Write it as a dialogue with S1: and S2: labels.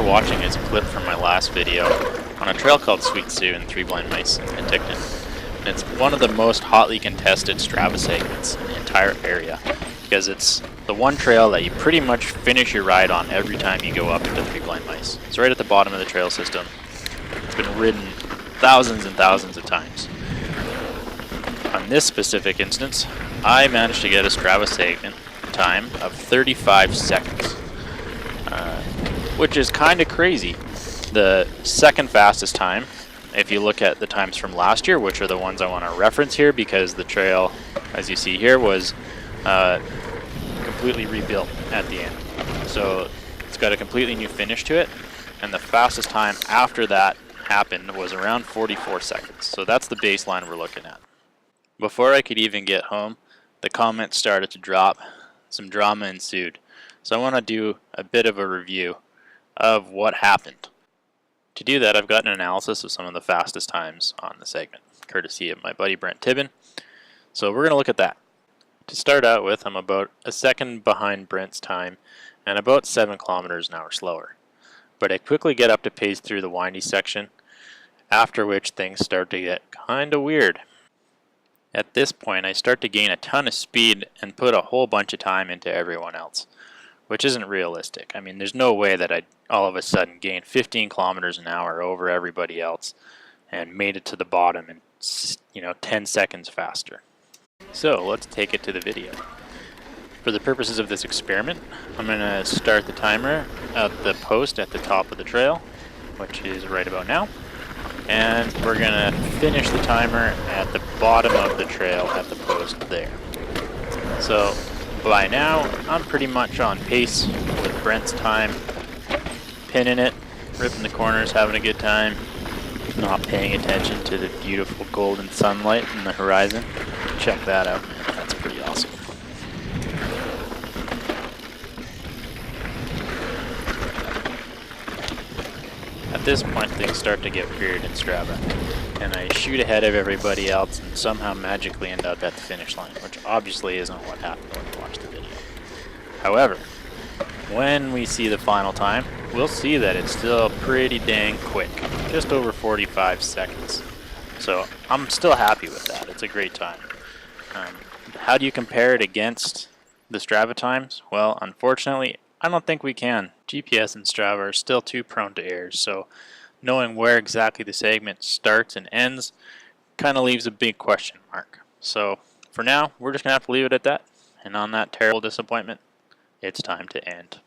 S1: watching is a clip from my last video on a trail called Tsweet Tsue and 3 Blind Mice in Penticton. And it's one of the most hotly contested Strava segments in the entire area, because it's the one trail that you pretty much finish your ride on every time you go up into 3 Blind Mice. It's right at the bottom of the trail system. It's been ridden thousands and thousands of times. On this specific instance, I managed to get a Strava segment time of 35 seconds, which is kind of crazy. The second fastest time, if you look at the times from last year, which are the ones I want to reference here because the trail, as you see here, was completely rebuilt at the end. So it's got a completely new finish to it, and the fastest time after that happened was around 44 seconds. So that's the baseline we're looking at. Before I could even get home, the comments started to drop. Some drama ensued. So I want to do a bit of a review of what happened. To do that, I've got an analysis of some of the fastest times on the segment, courtesy of my buddy Brent Tibbin. So we're going to look at that. To start out with, I'm about a second behind Brent's time and about 7 kilometers an hour slower. But I quickly get up to pace through the windy section, after which things start to get kind of weird. At this point, I start to gain a ton of speed and put a whole bunch of time into everyone else, which isn't realistic. I mean, there's no way that I'd all of a sudden gain 15 kilometers an hour over everybody else and made it to the bottom in 10 seconds faster. So let's take it to the video. For the purposes of this experiment, I'm going to start the timer at the post at the top of the trail, which is right about now. And we're going to finish the timer at the bottom of the trail at the post there. So by now, I'm pretty much on pace with Brent's time, pinning it, ripping the corners, having a good time, not paying attention to the beautiful golden sunlight in the horizon. Check that out, man. That's pretty awesome. At this point, things start to get weird in Strava, and I shoot ahead of everybody else and somehow magically end up at the finish line, which obviously isn't what happened when you watch the video. However, when we see the final time, we'll see that it's still pretty dang quick, just over 45 seconds. So I'm still happy with that. It's a great time. How do you compare it against the Strava times? Well, unfortunately, I don't think we can. GPS and Strava are still too prone to errors, so knowing where exactly the segment starts and ends kind of leaves a big question mark. So for now, we're just going to have to leave it at that. And on that terrible disappointment, it's time to end.